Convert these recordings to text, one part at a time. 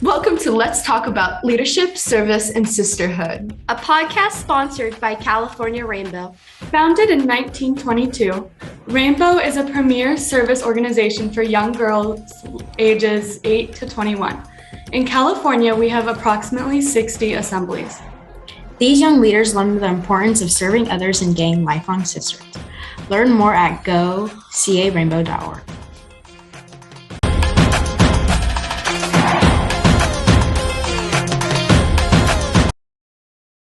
Welcome to Let's Talk About Leadership, Service, and Sisterhood. A podcast sponsored by California Rainbow. Founded in 1922, Rainbow is a premier service organization for young girls ages 8 to 21. In California, we have approximately 60 assemblies. These young leaders learn the importance of serving others and gaining lifelong sisterhoods. Learn more at go.ca-rainbow.org.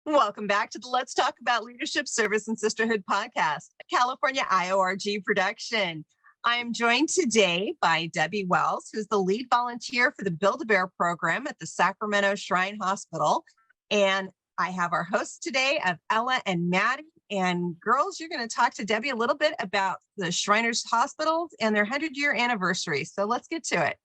Welcome back to the Let's Talk About Leadership, Service, and Sisterhood podcast, a California IORG production. I am joined today by Debi Wells, who's the lead volunteer for the Build-A-Bear program at the Sacramento Shrine Hospital. And I have our hosts today of Ella and Maddie. And girls, you're going to talk to Debi a little bit about the Shriners Hospitals and their 100-year anniversary. So let's get to it.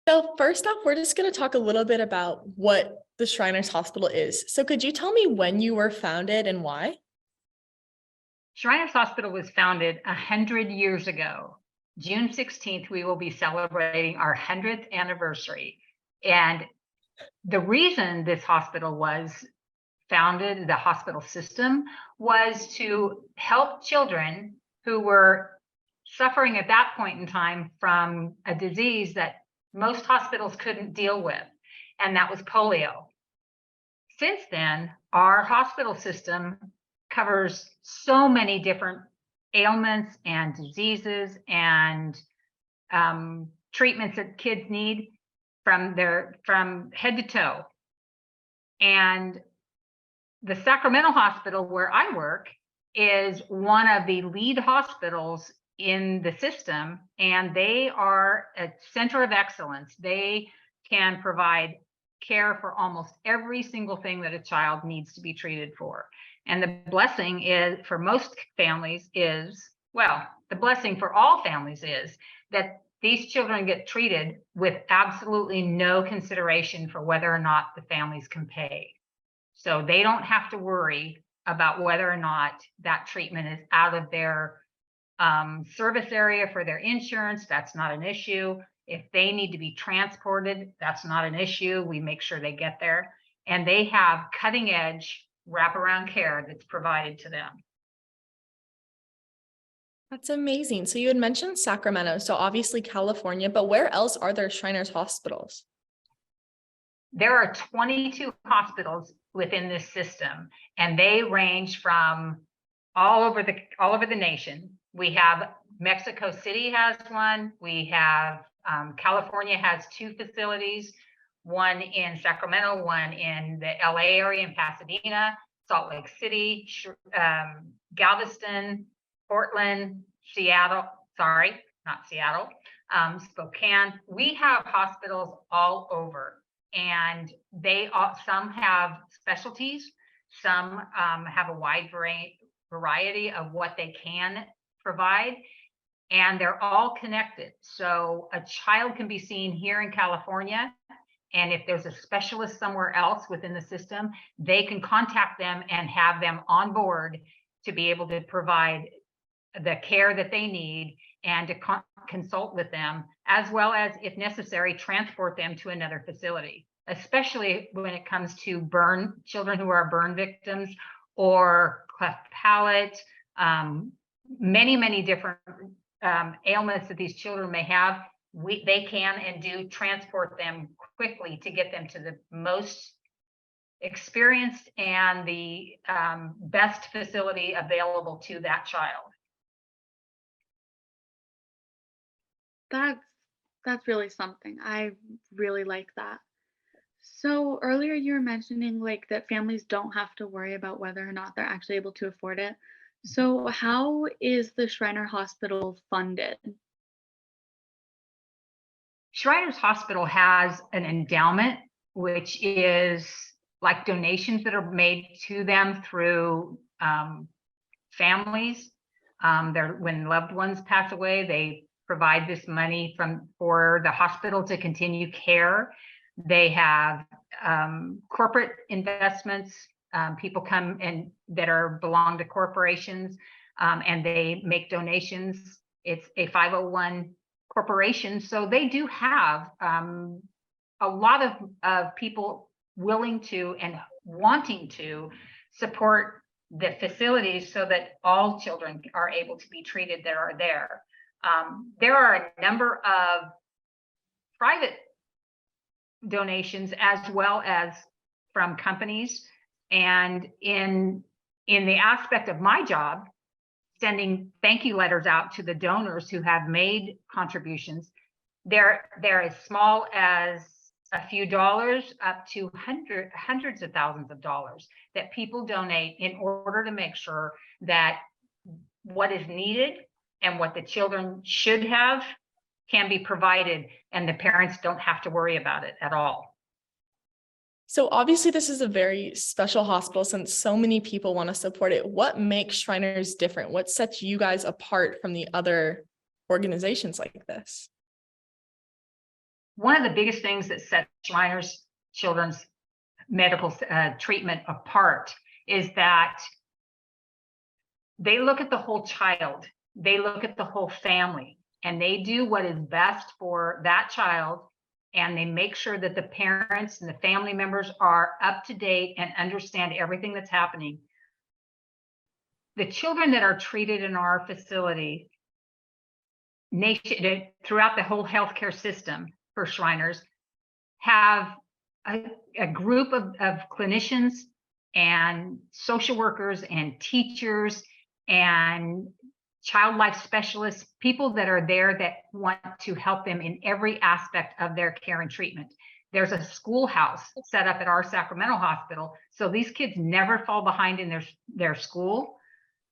So first off, we're just going to talk a little bit about what the Shriners Hospital is. So could you tell me when you were founded and why? Shriners Hospital was founded 100 years ago. June 16th, we will be celebrating our 100th anniversary. And the reason this hospital was founded, the hospital system, was to help children who were suffering at that point in time from a disease that most hospitals couldn't deal with, and that was polio. Since then, our hospital system covers so many different ailments and diseases and treatments that kids need from head to toe. And the Sacramento Hospital, where I work, is one of the lead hospitals in the system, and they are a center of excellence. They can provide care for almost every single thing that a child needs to be treated for. And the blessing is for most families is, well, the blessing for all families is that these children get treated with absolutely no consideration for whether or not the families can pay. So they don't have to worry about whether or not that treatment is out of their service area for their insurance. That's not an issue. If they need to be transported, that's not an issue. We make sure they get there. And they have cutting edge wraparound care that's provided to them. That's amazing. So you had mentioned Sacramento, so obviously California, but where else are there Shriners hospitals? There are 22 hospitals within this system, and they range from all over the nation. We have Mexico City has one. We have California has 2 facilities, one in Sacramento, one in the LA area in Pasadena, Salt Lake City, Galveston, Portland, Spokane. We have hospitals all over, and some have specialties, some have a wide variety of what they can provide, and they're all connected. So a child can be seen here in California, and if there's a specialist somewhere else within the system, they can contact them and have them on board to be able to provide the care that they need and to consult with them, as well as, if necessary, transport them to another facility, especially when it comes to children who are burn victims or cleft palate, many different ailments that these children may have. They can and do transport them quickly to get them to the most experienced and the best facility available to that child. That's really something. I really like that. So earlier you were mentioning that families don't have to worry about whether or not they're actually able to afford it. So how is the Shriner Hospital funded? Shriners Hospital has an endowment, which is like donations that are made to them through families. When loved ones pass away, they provide this money for the hospital to continue care. They have corporate investments. People come and belong to corporations, and they make donations. It's a 501 corporation, so they do have a lot of people willing to and wanting to support the facilities so that all children are able to be treated that are there. There are a number of private donations as well as from companies. And in the aspect of my job, sending thank you letters out to the donors who have made contributions, they're as small as a few dollars up to hundreds of thousands of dollars that people donate in order to make sure that what is needed and what the children should have can be provided, and the parents don't have to worry about it at all. So obviously this is a very special hospital since so many people want to support it. What makes Shriners different? What sets you guys apart from the other organizations like this? One of the biggest things that sets Shriners Children's medical treatment apart is that they look at the whole child, they look at the whole family, and they do what is best for that child, and they make sure that the parents and the family members are up to date and understand everything that's happening. The children that are treated in our facility, throughout the whole healthcare system for Shriners, have a group of clinicians and social workers and teachers and child life specialists, people that are there that want to help them in every aspect of their care and treatment. There's a schoolhouse set up at our Sacramento hospital, so these kids never fall behind in their school.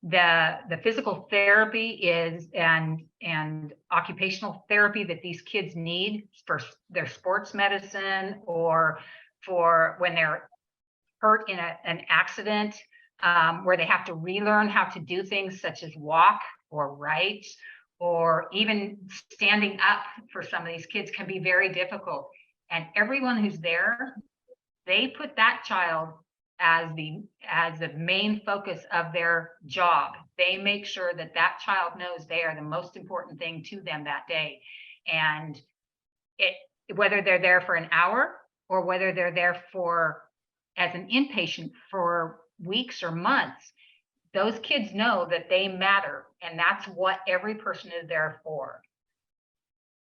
The physical therapy is and occupational therapy that these kids need for their sports medicine or for when they're hurt in an accident, where they have to relearn how to do things such as walk or write, or even standing up for some of these kids can be very difficult. And everyone who's there, they put that child as the main focus of their job. They make sure that that child knows they are the most important thing to them that day. And whether they're there for an hour or whether they're there for as an inpatient for weeks or months, those kids know that they matter, and that's what every person is there for.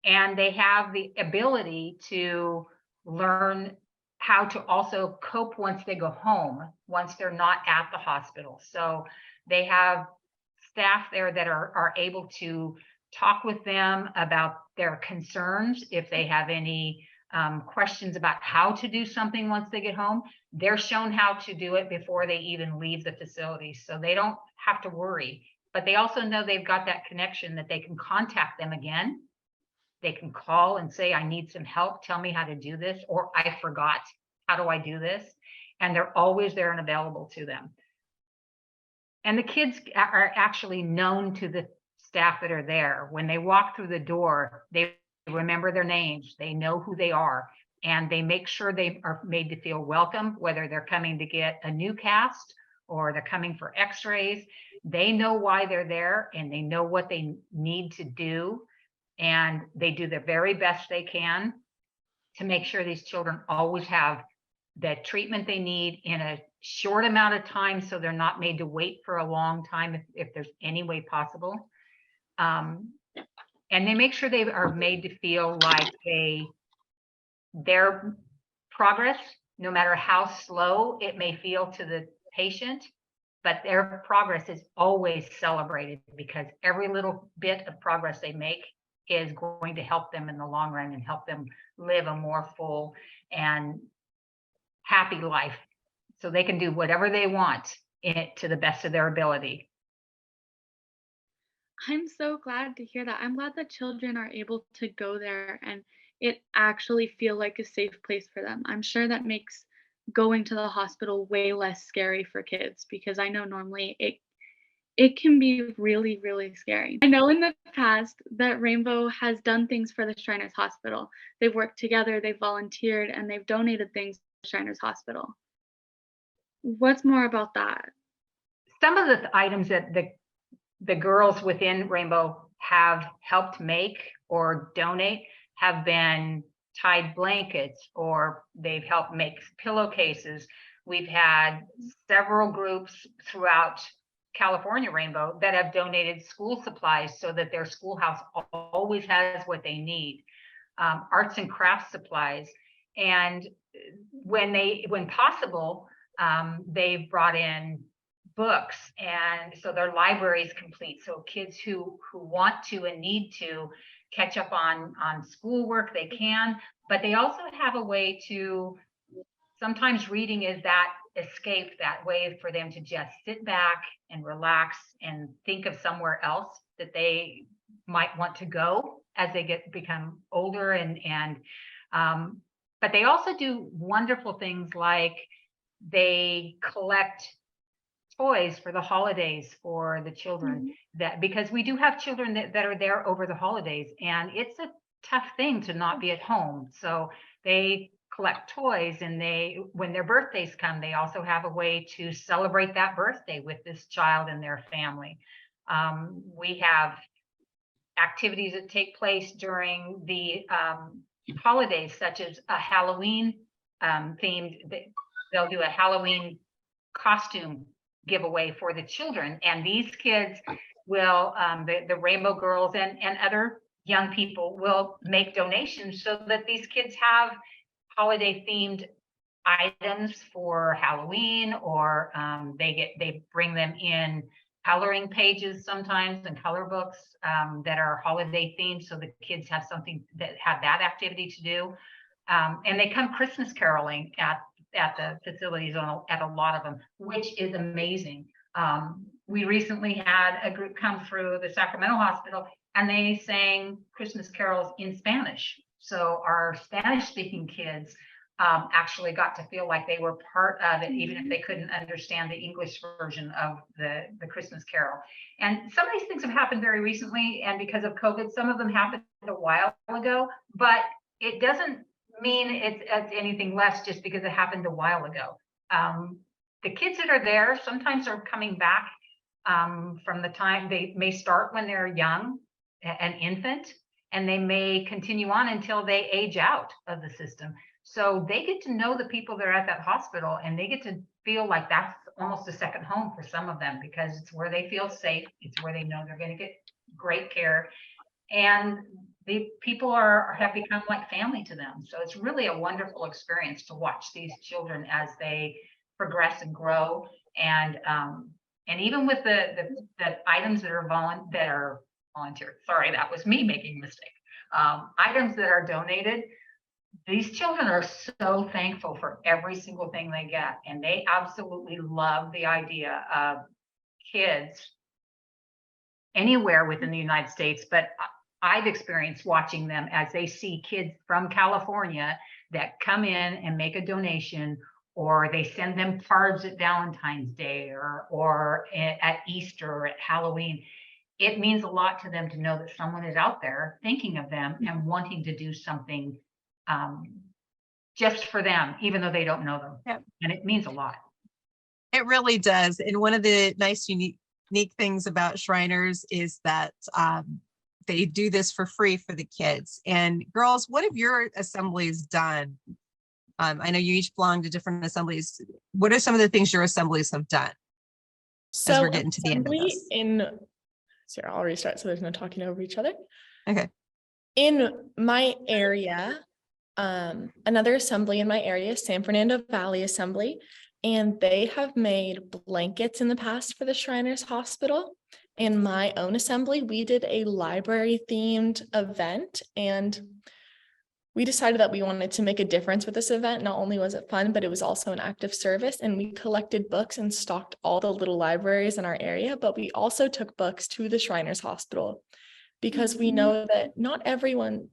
And they have the ability to learn how to also cope once they go home, once they're not at the hospital. So they have staff there that are able to talk with them about their concerns. If they have any questions about how to do something once they get home, they're shown how to do it before they even leave the facility. So they don't have to worry, but they also know they've got that connection that they can contact them again. They can call and say, I need some help. Tell me how to do this, or I forgot. How do I do this? And they're always there and available to them. And the kids are actually known to the staff that are there. When they walk through the door, they remember their names. They know who they are, and they make sure they are made to feel welcome, whether they're coming to get a new cast or they're coming for x-rays. They know why they're there, and they know what they need to do. And they do the very best they can to make sure these children always have the treatment they need in a short amount of time, so they're not made to wait for a long time if there's any way possible. And they make sure they are made to feel like their progress, no matter how slow it may feel to the patient, but their progress is always celebrated, because every little bit of progress they make is going to help them in the long run and help them live a more full and happy life, so they can do whatever they want in it to the best of their ability. I'm so glad to hear that. I'm glad that children are able to go there and it actually feel like a safe place for them. I'm sure that makes going to the hospital way less scary for kids, because I know normally it can be really, really scary. I know in the past that Rainbow has done things for the Shriners Hospital. They've worked together, they've volunteered, and they've donated things to the Shriners Hospital. What's more about that? Some of the items that the girls within Rainbow have helped make or donate have been Tide blankets, or they've helped make pillowcases. We've had several groups throughout California Rainbow that have donated school supplies so that their schoolhouse always has what they need, arts and crafts supplies. And when possible, they've brought in books, and so their library is complete. So kids who want to and need to catch up on schoolwork, they can, but they also have a way to, sometimes reading is that escape, that way for them to just sit back and relax and think of somewhere else that they might want to go as they become older. But they also do wonderful things like they collect toys for the holidays for the children, that because we do have children that are there over the holidays, and it's a tough thing to not be at home. So they collect toys, and when their birthdays come, they also have a way to celebrate that birthday with this child and their family. We have activities that take place during the holidays, such as a Halloween themed, they'll do a Halloween costume giveaway for the children, and these kids will, the Rainbow Girls and other young people will make donations so that these kids have holiday themed items for Halloween, or they bring them in coloring pages sometimes, and color books that are holiday themed, so the kids have something that have that activity to do. And they come Christmas caroling at the facilities at a lot of them, which is amazing. We recently had a group come through the Sacramento hospital, and they sang Christmas carols in Spanish. So our Spanish speaking kids actually got to feel like they were part of it, even if they couldn't understand the English version of the Christmas carol. And some of these things have happened very recently, and because of COVID, some of them happened a while ago, but it doesn't mean it's anything less just because it happened a while ago. The kids that are there sometimes are coming back from the time they may start when they're young, an infant, and they may continue on until they age out of the system. So they get to know the people that are at that hospital, and they get to feel like that's almost a second home for some of them, because it's where they feel safe. It's where they know they're going to get great care. And the people have become like family to them. So it's really a wonderful experience to watch these children as they progress and grow. And even with the items that are volunteer. Sorry, that was me making a mistake. Items that are donated, these children are so thankful for every single thing they get, and they absolutely love the idea of kids anywhere within the United States. But I've experienced watching them as they see kids from California that come in and make a donation, or they send them cards at Valentine's Day or at Easter or at Halloween. It means a lot to them to know that someone is out there thinking of them and wanting to do something just for them, even though they don't know them. Yep. And it means a lot. It really does. And one of the nice, unique things about Shriners is that they do this for free for the kids. And girls, what have your assemblies done? I know you each belong to different assemblies. What are some of the things your assemblies have done? So as we're getting to the end of this. Sorry, I'll restart so there's no talking over each other. Okay. In my area, another assembly in my area, San Fernando Valley Assembly, and they have made blankets in the past for the Shriners Hospital. In my own assembly, we did a library themed event, and we decided that we wanted to make a difference with this event. Not only was it fun, but it was also an active service, and we collected books and stocked all the little libraries in our area, but we also took books to the Shriners Hospital because we know that not everyone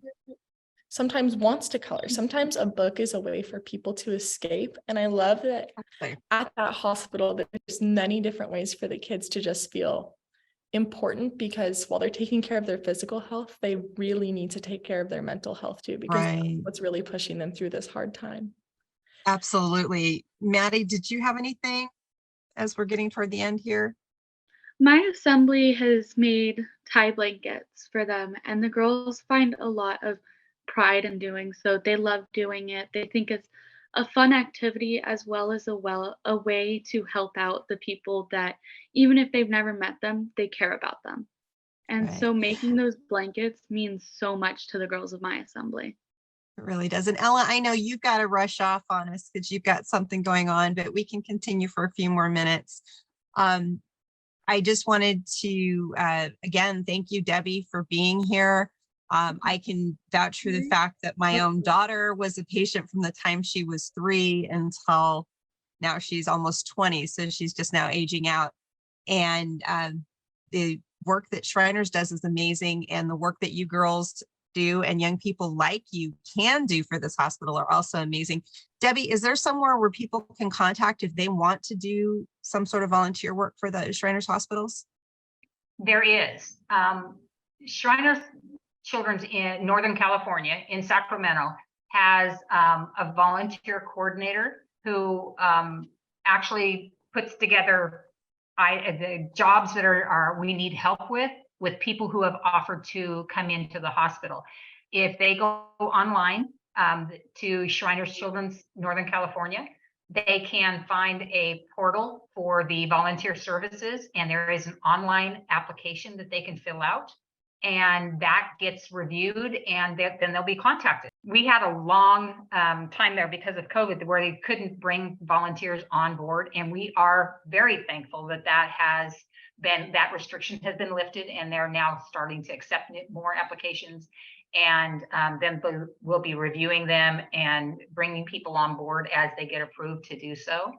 sometimes wants to color. Sometimes a book is a way for people to escape. And I love that at that hospital, there's many different ways for the kids to just feel important, because while they're taking care of their physical health, they really need to take care of their mental health too, because that's what's really pushing them through this hard time. Absolutely. Maddie, did you have anything as we're getting toward the end here? My assembly has made tie blankets for them, and the girls find a lot of pride in doing so. They love doing it. They think it's a fun activity as well as a way to help out the people that even if they've never met them, they care about them. And Right. so making those blankets means so much to the girls of my assembly. It really does. And Ella, I know you've got to rush off on us because you've got something going on, but we can continue for a few more minutes. Um, I just wanted to, again, thank you, Debbie, for being here. I can vouch for the fact that my own daughter was a patient from the time she was 3 until now she's almost 20. So she's just now aging out. And the work that Shriners does is amazing. And the work that you girls do and young people like you can do for this hospital are also amazing. Debbie, is there somewhere where people can contact if they want to do some sort of volunteer work for the Shriners hospitals? There is. Shriners Children's in Northern California, in Sacramento, has a volunteer coordinator who actually puts together the jobs that are we need help with people who have offered to come into the hospital. If they go online to Shriners Children's Northern California, they can find a portal for the volunteer services, and there is an online application that they can fill out, and that gets reviewed, and then they'll be contacted. We had a long time there because of COVID where they couldn't bring volunteers on board, and we are very thankful that that restriction has been lifted, and they're now starting to accept more applications. And then we'll be reviewing them and bringing people on board as they get approved to do so.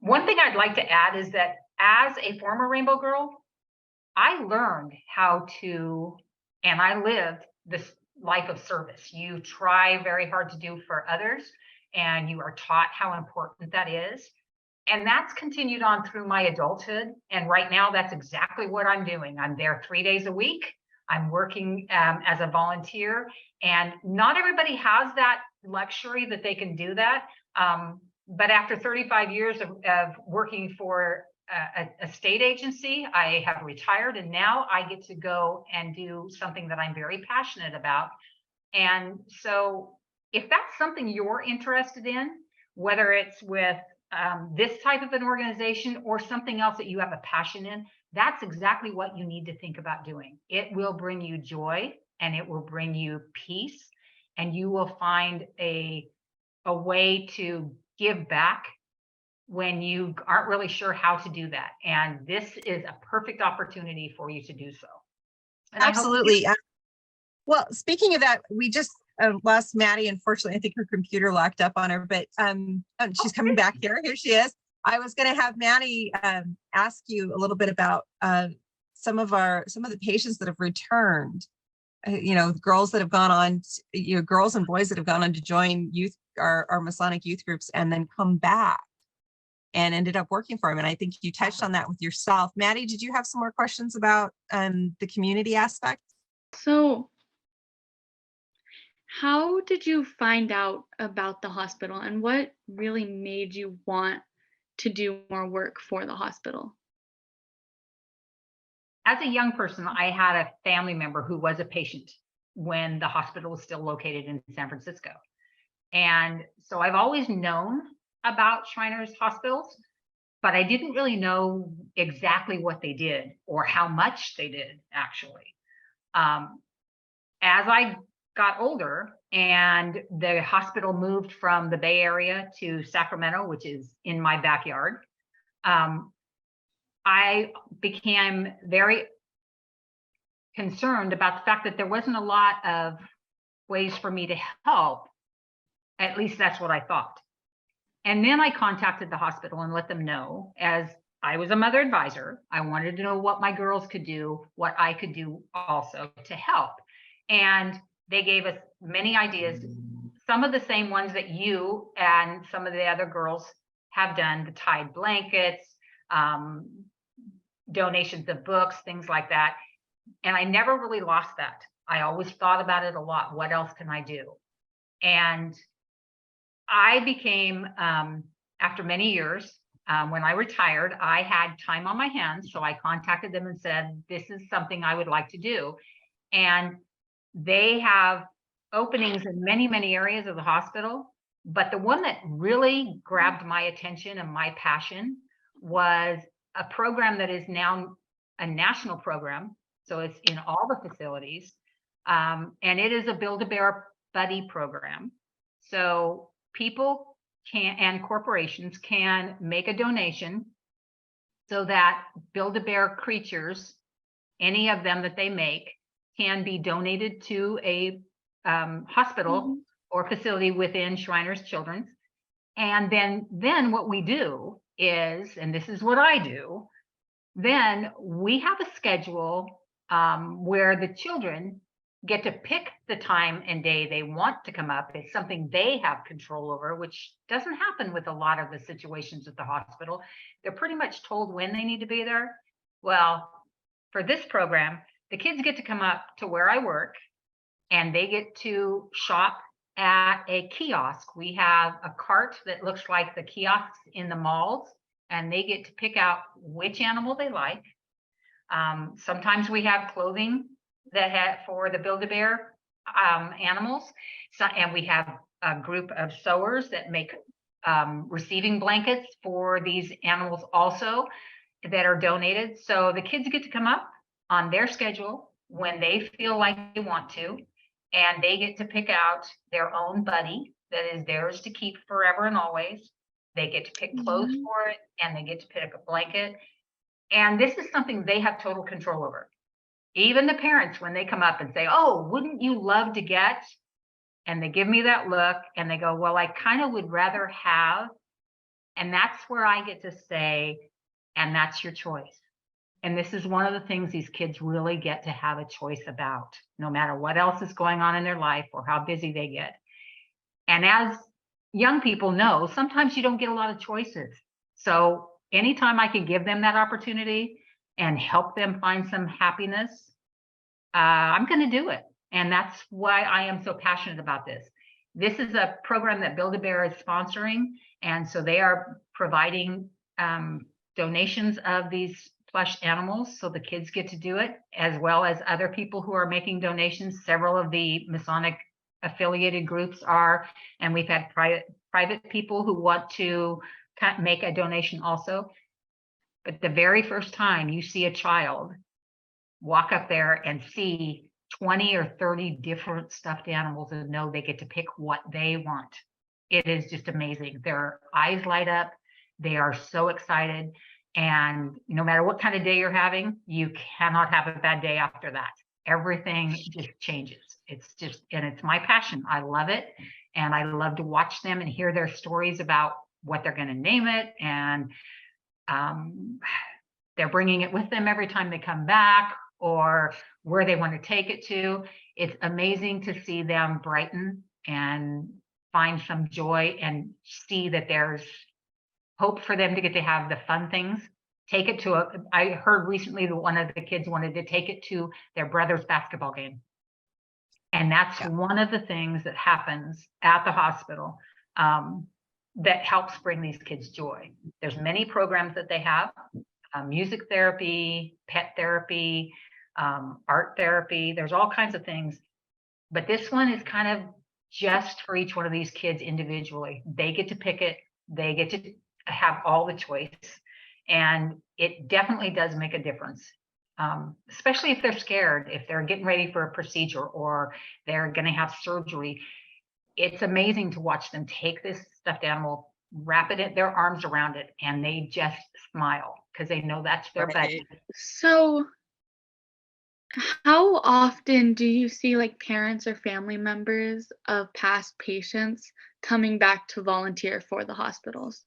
One thing I'd like to add is that as a former Rainbow Girl, I learned how to, and I lived this life of service. You try very hard to do for others, and you are taught how important that is. And that's continued on through my adulthood. And right now, that's exactly what I'm doing. I'm there 3 days a week. I'm working as a volunteer, and not everybody has that luxury that they can do that. But after 35 years of working for a state agency, I have retired, and now I get to go and do something that I'm very passionate about. And so if that's something you're interested in, whether it's with this type of an organization or something else that you have a passion in, that's exactly what you need to think about doing. It will bring you joy, and it will bring you peace, and you will find a way to give back when you aren't really sure how to do that. And this is a perfect opportunity for you to do so. And absolutely. Well, speaking of that, we just lost Maddie. Unfortunately, I think her computer locked up on her, but she's coming back here. Here she is. I was going to have Maddie ask you a little bit about some of the patients that have returned. Girls that have gone on, girls and boys that have gone on to join our Masonic youth groups and then come back and ended up working for them. And I think you touched on that with yourself. Maddie, did you have some more questions about the community aspect? So how did you find out about the hospital, and what really made you want to do more work for the hospital? As a young person, I had a family member who was a patient when the hospital was still located in San Francisco. And so I've always known about Shriners hospitals, but I didn't really know exactly what they did or how much they did, actually. As I got older and the hospital moved from the Bay Area to Sacramento, which is in my backyard, I became very concerned about the fact that there wasn't a lot of ways for me to help. At least that's what I thought. And then I contacted the hospital and let them know, as I was a mother advisor, I wanted to know what my girls could do, what I could do also to help. And they gave us many ideas, some of the same ones that you and some of the other girls have done, the tied blankets, donations of books, things like that. And I never really lost that. I always thought about it a lot. What else can I do? And I became, after many years, When I retired, I had time on my hands, so I contacted them and said, this is something I would like to do. And they have openings in many, many areas of the hospital. But the one that really grabbed my attention and my passion was a program that is now a national program. So it's in all the facilities. And it is a Build-A-Bear Buddy program. So people can, and corporations can make a donation so that Build-A-Bear creatures, any of them that they make, can be donated to a hospital or facility within Shriners Children's. And then what we do is, and this is what I do, then we have a schedule where the children get to pick the time and day they want to come up. It's something they have control over, which doesn't happen with a lot of the situations at the hospital. They're pretty much told when they need to be there. Well, for this program, the kids get to come up to where I work and they get to shop at a kiosk. We have a cart that looks like the kiosks in the malls, and they get to pick out which animal they like. Sometimes we have clothing that had for the Build-A-Bear animals. So, and we have a group of sewers that make receiving blankets for these animals also that are donated. So the kids get to come up on their schedule when they feel like they want to, and they get to pick out their own buddy that is theirs to keep forever and always. They get to pick clothes for it, and they get to pick a blanket. And this is something they have total control over. Even the parents, when they come up and say, oh, wouldn't you love to get? And they give me that look and they go, well, I kind of would rather have. And that's where I get to say, and that's your choice. And this is one of the things these kids really get to have a choice about, no matter what else is going on in their life or how busy they get. And as young people know, sometimes you don't get a lot of choices. So anytime I can give them that opportunity and help them find some happiness, I'm going to do it. And that's why I am so passionate about this. This is a program that Build-A-Bear is sponsoring. And so they are providing donations of these plush animals. So the kids get to do it, as well as other people who are making donations. Several of the Masonic affiliated groups are, and we've had private people who want to make a donation also. But the very first time you see a child walk up there and see 20 or 30 different stuffed animals and know they get to pick what they want, it is just amazing. Their eyes light up. They are so excited. And no matter what kind of day you're having, you cannot have a bad day after that. Everything just changes. It's just, and it's my passion. I love it. And I love to watch them and hear their stories about what they're going to name it. And they're bringing it with them every time they come back, or where they want to take it to. It's amazing to see them brighten and find some joy and see that there's hope for them to get to have the fun things. Take it to I heard recently that one of the kids wanted to take it to their brother's basketball game. And that's one of the things that happens at the hospital that helps bring these kids joy. There's many programs that they have, music therapy, pet therapy, art therapy. There's all kinds of things. But this one is kind of just for each one of these kids individually. They get to pick it. They get to have all the choice. And it definitely does make a difference, especially if they're scared, if they're getting ready for a procedure or they're going to have surgery. It's amazing to watch them take this stuffed animal, wrap it in their arms around it, and they just smile because they know that's their buddy. So how often do you see like parents or family members of past patients coming back to volunteer for the hospitals?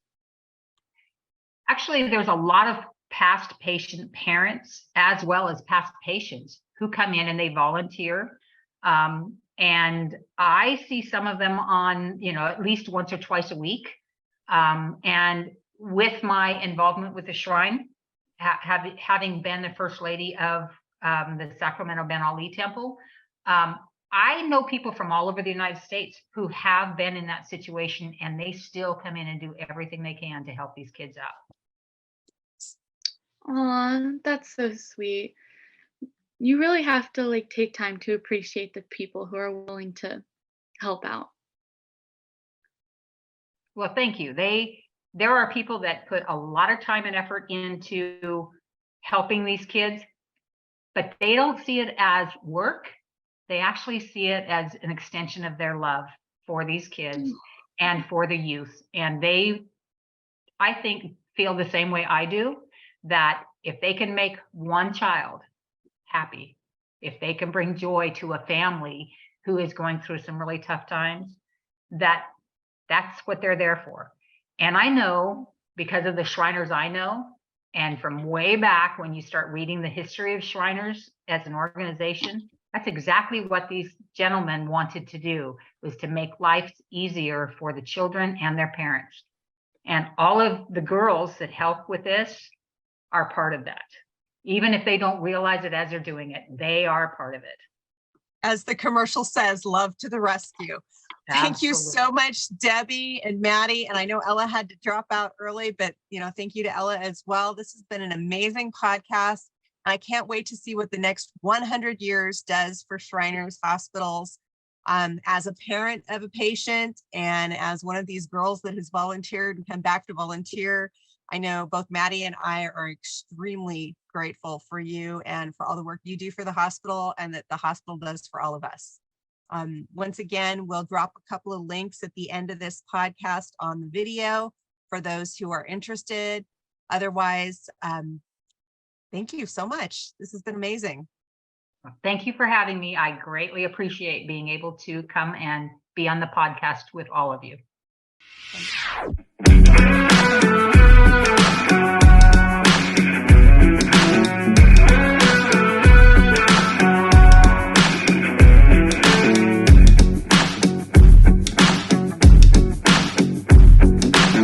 Actually, there's a lot of past patient parents as well as past patients who come in and they volunteer. And I see some of them on, at least once or twice a week. And with my involvement with the Shrine, having been the first lady of the Sacramento Ben Ali Temple, I know people from all over the United States who have been in that situation, and they still come in and do everything they can to help these kids out. Aw, that's so sweet. You really have to like take time to appreciate the people who are willing to help out. Well, thank you. There are people that put a lot of time and effort into helping these kids, but they don't see it as work. They actually see it as an extension of their love for these kids and for the youth. And they, I think, feel the same way I do, that if they can make one child happy, if they can bring joy to a family who is going through some really tough times, that's what they're there for. And I know, because of the Shriners I know, and from way back when you start reading the history of Shriners as an organization, that's exactly what these gentlemen wanted to do, was to make life easier for the children and their parents. And all of the girls that help with this are part of that. Even if they don't realize it as they're doing it, they are part of it. As the commercial says, love to the rescue. Thank you so much, Debbie and Maddie. And I know Ella had to drop out early, but thank you to Ella as well. This has been an amazing podcast. I can't wait to see what the next 100 years does for Shriners Hospitals. As a parent of a patient and as one of these girls that has volunteered and come back to volunteer, I know both Maddie and I are extremely grateful for you and for all the work you do for the hospital and that the hospital does for all of us. Once again, we'll drop a couple of links at the end of this podcast on the video for those who are interested. Otherwise, thank you so much. This has been amazing. Thank you for having me. I greatly appreciate being able to come and be on the podcast with all of you.